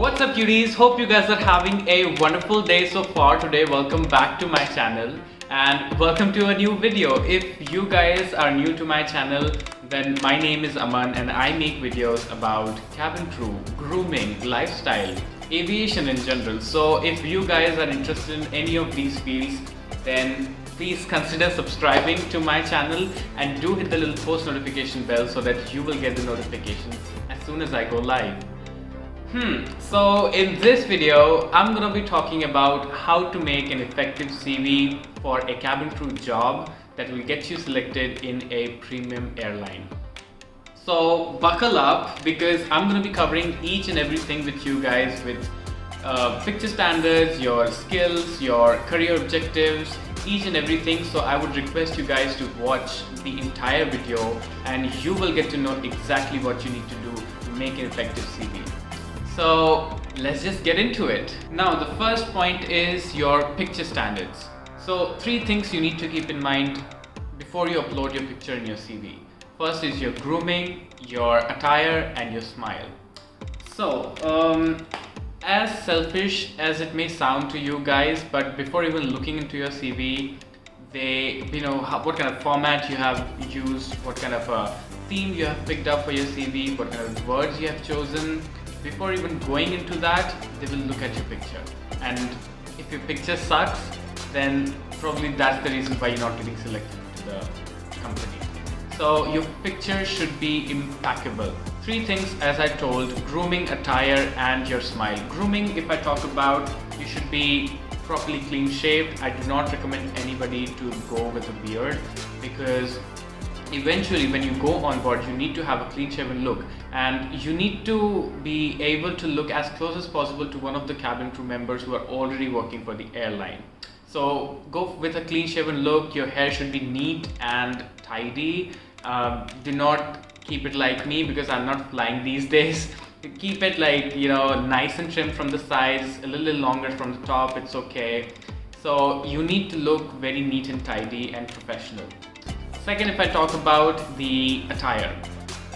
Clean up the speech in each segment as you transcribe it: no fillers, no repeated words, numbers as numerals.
What's up cuties? Hope you guys are having a wonderful day so far today. Welcome back to my channel and welcome to a new video. If you guys are new to my channel, then my name is Aman and I make videos about cabin crew, grooming, lifestyle, aviation in general. So if you guys are interested in any of these fields, then please consider subscribing to my channel and do hit the little post notification bell so that you will get the notifications as soon as I go live. So in this video, I'm gonna be talking about how to make an effective CV for a cabin crew job that will get you selected in a premium airline. So buckle up because I'm gonna be covering each and everything with you guys with picture standards, your skills, your career objectives, each and everything. So I would request you guys to watch the entire video and you will get to know exactly what you need to do to make an effective CV. So let's just get into it. Now the first point is your picture standards. So three things you need to keep in mind before you upload your picture in your CV. First is your grooming, your attire and your smile. So as selfish as it may sound to you guys, but before even looking into your CV, what kind of format you have used, what kind of a theme you have picked up for your CV, what kind of words you have chosen. Before even going into that, they will look at your picture, and if your picture sucks, then probably that's the reason why you're not getting selected to the company. So your picture should be impeccable. Three things as I told: grooming, attire and your smile. Grooming, if I talk about, you should be properly clean shaved. I do not recommend anybody to go with a beard because eventually when you go on board you need to have a clean shaven look and you need to be able to look as close as possible to one of the cabin crew members who are already working for the airline. So go with a clean shaven look. Your hair should be neat and tidy. Do not keep it like me because I'm not flying these days. Keep it like, nice and trimmed from the sides, a little longer from the top, it's okay. So you need to look very neat and tidy and professional. Second, if I talk about the attire,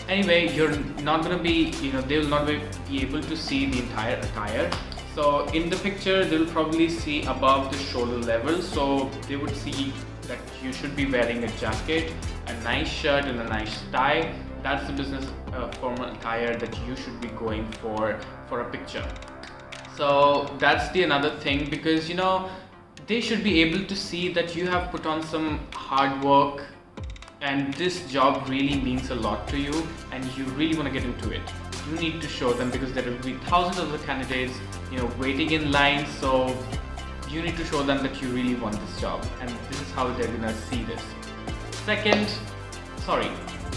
anyway, you're not going to be, they will not be able to see the entire attire. So in the picture, they will probably see above the shoulder level. So they would see that you should be wearing a jacket, a nice shirt and a nice tie. That's the business formal attire that you should be going for a picture. So that's the another thing because, they should be able to see that you have put on some hard work and this job really means a lot to you and you really want to get into it. You need to show them because there will be thousands of other candidates, waiting in line. So you need to show them that you really want this job and this is how they're gonna see this.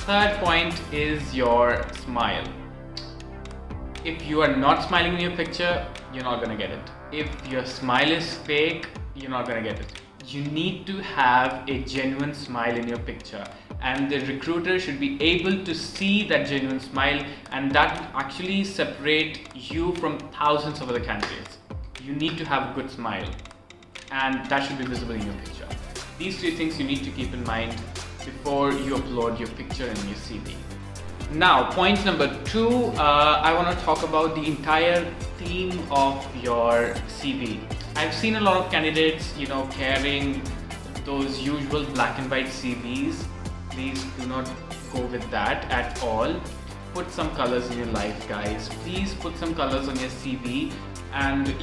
Third point is your smile. If you are not smiling in your picture, you're not gonna get it. If your smile is fake, you're not gonna get it. You need to have a genuine smile in your picture and the recruiter should be able to see that genuine smile and that will actually separate you from thousands of other candidates. You need to have a good smile and that should be visible in your picture. These three things you need to keep in mind before you upload your picture in your CV. Now, point number 2, I want to talk about the entire theme of your CV. I've seen a lot of candidates, carrying those usual black and white CVs. Please do not go with that at all. Put some colors in your life, guys. Please put some colors on your CV and,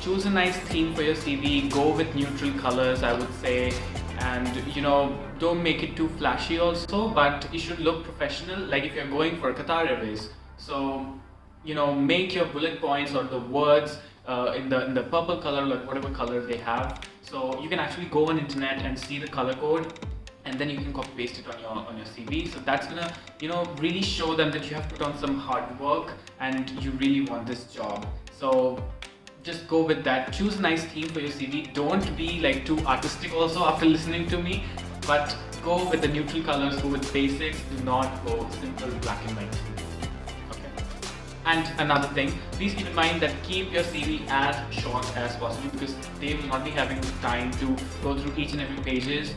choose a nice theme for your CV. Go with neutral colors, I would say. And, don't make it too flashy also, but it should look professional. Like if you're going for Qatar Airways. So, make your bullet points or the words in the purple color, like whatever color they have. So you can actually go on internet and see the color code and then you can copy paste it on your CV. So that's gonna really show them that you have put on some hard work and you really want this job. So just go with that. Choose a nice theme for your CV. Don't be like too artistic also after listening to me, but go with the neutral colors, go with basics. Do not go simple black and white CV. And another thing, please keep in mind that keep your CV as short as possible because they will not be having time to go through each and every pages.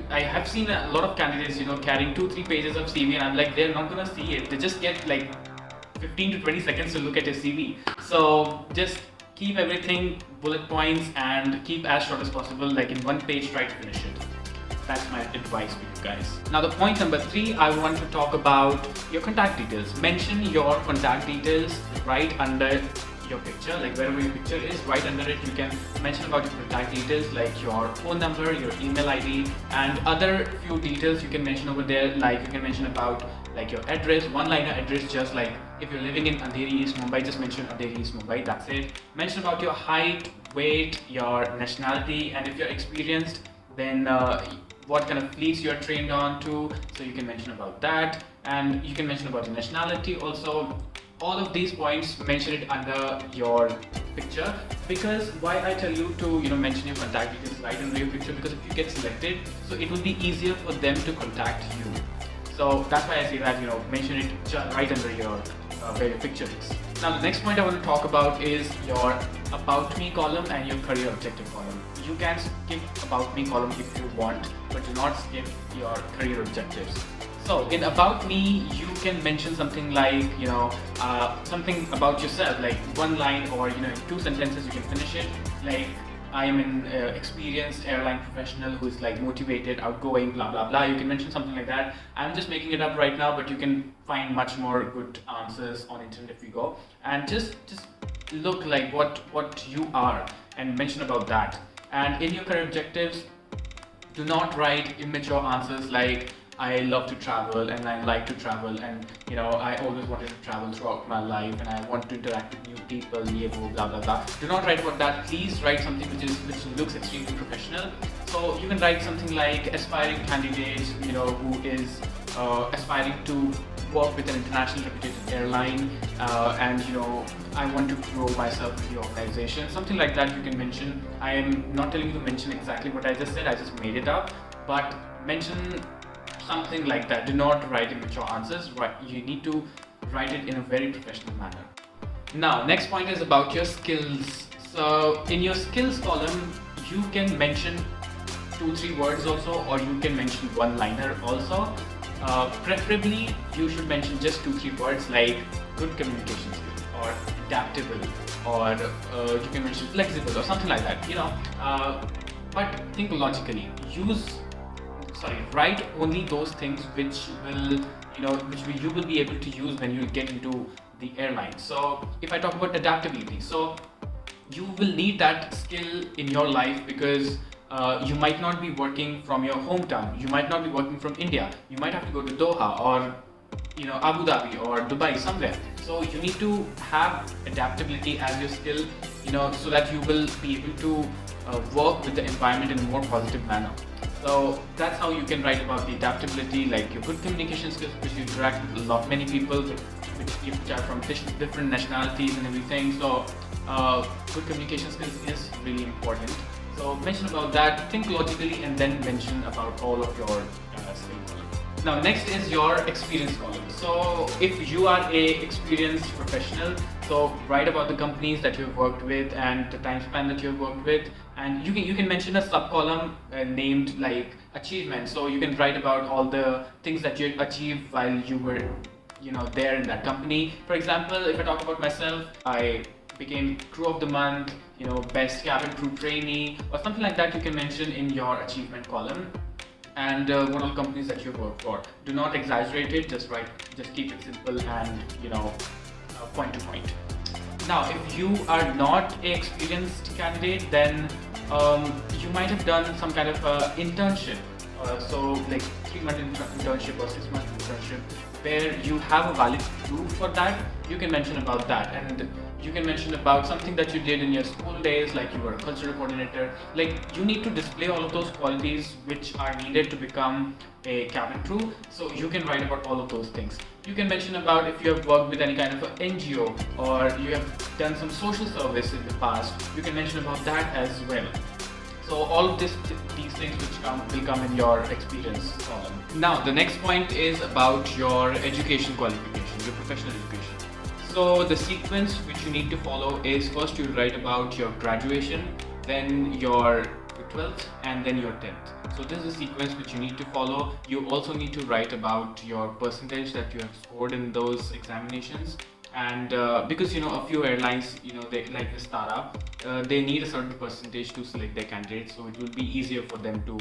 I have seen a lot of candidates, carrying 2-3 pages of CV and I'm like, they're not gonna see it. They just get like 15 to 20 seconds to look at your CV. So just keep everything bullet points and keep as short as possible, like in one page, try to finish it. That's my advice for you guys. Now the point number 3, I want to talk about your contact details. Mention your contact details right under your picture, like wherever your picture is, right under it you can mention about your contact details, like your phone number, your email ID, and other few details you can mention over there. Like you can mention about like your address, one-liner address, just like if you're living in Andheri, East Mumbai, just mention Andheri, East Mumbai, that's it. Mention about your height, weight, your nationality, and if you're experienced, then what kind of fleets you're trained on to, so you can mention about that. And you can mention about your nationality also. All of these points, mention it under your picture. Because why I tell you to mention your contact details right under your picture, because if you get selected, so it will be easier for them to contact you. So that's why I say that mention it right under your where your picture is. Now the next point I want to talk about is your about me column and your career objective column. You can skip about me column if you want, but do not skip your career objectives. So in about me, you can mention something like something about yourself, like one line or in 2 sentences you can finish it. Like I am an experienced airline professional who is like motivated, outgoing, blah blah blah. You can mention something like that. I'm just making it up right now, but you can find much more good answers on internet if you go, and just look like what you are and mention about that. And in your career objectives, do not write immature answers like I love to travel and I like to travel and I always wanted to travel throughout my life and I want to interact with new people, blah blah blah. Do not write about that. Please write something which looks extremely professional. So you can write something like aspiring candidate, who is aspiring to work with an international reputed airline, and I want to grow myself with the organization. Something like that you can mention. I am not telling you to mention exactly what I just said. I just made it up, but mention something like that. Do not write immature answers. You need to write it in a very professional manner. Now, next point is about your skills. So in your skills column, you can mention 2-3 words also, or you can mention one-liner also. Preferably, you should mention just 2-3 words like good communication skills, or adaptable, or you can mention flexible, or something like that. But think logically. Write only those things which you will be able to use when you get into the airline. So if I talk about adaptability, so you will need that skill in your life because you might not be working from your hometown. You might not be working from India. You might have to go to Doha or Abu Dhabi or Dubai, somewhere. So you need to have adaptability as your skill, so that you will be able to work with the environment in a more positive manner. So that's how you can write about the adaptability, like your good communication skills, because you interact with many people which are from different nationalities and everything. So good communication skills is really important. So mention about that, think logically, and then mention about all of your skills. Now next is your experience column. So if you are a experienced professional, so write about the companies that you've worked with and the time span that you've worked with, and you can mention a sub-column named like achievements. So you can write about all the things that you achieved while you were there in that company. For example, if I talk about myself, I became crew of the month, best cabin crew trainee, or something like that. You can mention in your achievement column. And what all companies that you work for. Do not exaggerate it, just keep it simple and point to point. Now if you are not an experienced candidate, then you might have done some kind of internship, so like 3-month internship or 6-month internship, where you have a valid proof for that. You can mention about that, and you can mention about something that you did in your school days, like you were a cultural coordinator. Like you need to display all of those qualities which are needed to become a cabin crew. So you can write about all of those things. You can mention about if you have worked with any kind of an NGO or you have done some social service in the past. You can mention about that as well. So all of these things will come in your experience column. Now the next point is about your education qualification, your professional education. So the sequence which you need to follow is, first you write about your graduation, then your 12th, and then your 10th. So this is a sequence which you need to follow. You also need to write about your percentage that you have scored in those examinations, and because a few airlines, they like the startup, they need a certain percentage to select their candidates, so it will be easier for them to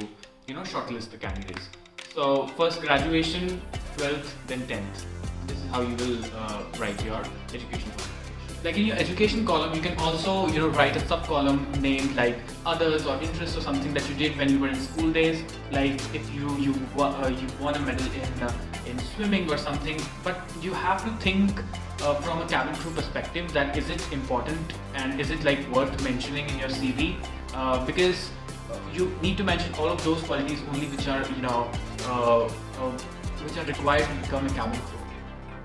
shortlist the candidates. So first graduation, 12th, then 10th. This is how you will write your education qualification. Like in your education column, you can also write a sub column named like others or interests or something that you did when you were in school days. Like if you won a medal in swimming or something, but you have to think from a cabin crew perspective, that is it important and is it like worth mentioning in your CV, because you need to mention all of those qualities only which are which are required to become a cabin crew.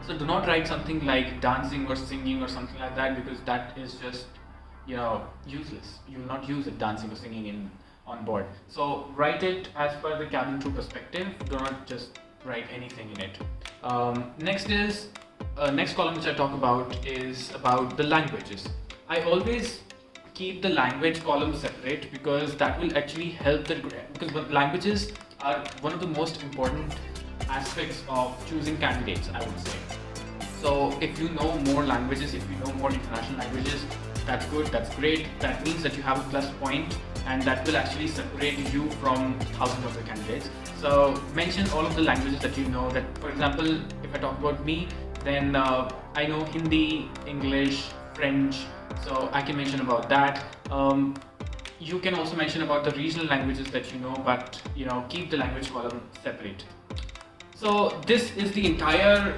So do not write something like dancing or singing or something like that, because that is just useless. You will not use it, dancing or singing on board. So write it as per the cabin crew perspective. Do not just write anything in it. Next column which I talk about is about the languages. I always keep the language column separate, because that will actually help because languages are one of the most important aspects of choosing candidates, I would say. So if you know more languages, if you know more international languages, that's good, that's great. That means that you have a plus point, and that will actually separate you from thousands of the candidates. So mention all of the languages that you know. That, for example, if I talk about me, then I know Hindi, English, French, so I can mention about that. You can also mention about the regional languages that you know, but keep the language column separate. So this is the entire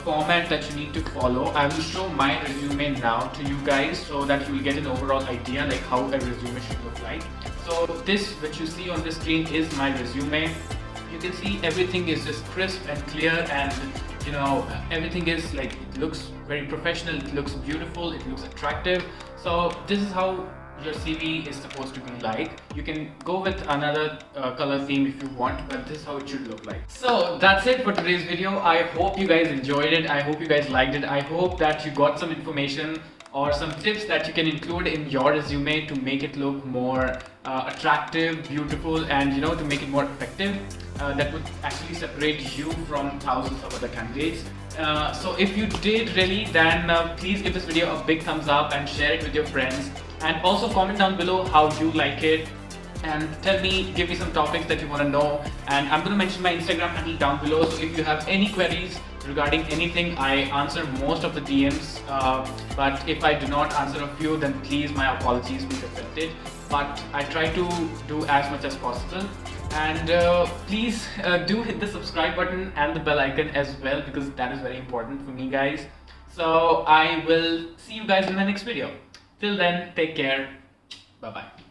format that you need to follow. I will show my resume now to you guys, so that you will get an overall idea like how a resume should look like. So this which you see on the screen is my resume. You can see everything is just crisp and clear, and everything is like, it looks very professional, it looks beautiful, it looks attractive. So this is how your CV is supposed to be like. You can go with another color theme if you want, but this is how it should look like. So that's it for today's video. I hope you guys enjoyed it. I hope you guys liked it. I hope that you got some information or some tips that you can include in your resume to make it look more attractive, beautiful, and to make it more effective. That would actually separate you from thousands of other candidates. So if you did really, then please give this video a big thumbs up and share it with your friends. And also comment down below how you like it, and give me some topics that you want to know. And I'm going to mention my Instagram handle down below, so if you have any queries regarding anything, I answer most of the DMs, but if I do not answer a few, then please, my apologies, please accept it. But I try to do as much as possible. And please do hit the subscribe button and the bell icon as well, because that is very important for me, guys. So I will see you guys in the next video. Till then, take care. Bye bye.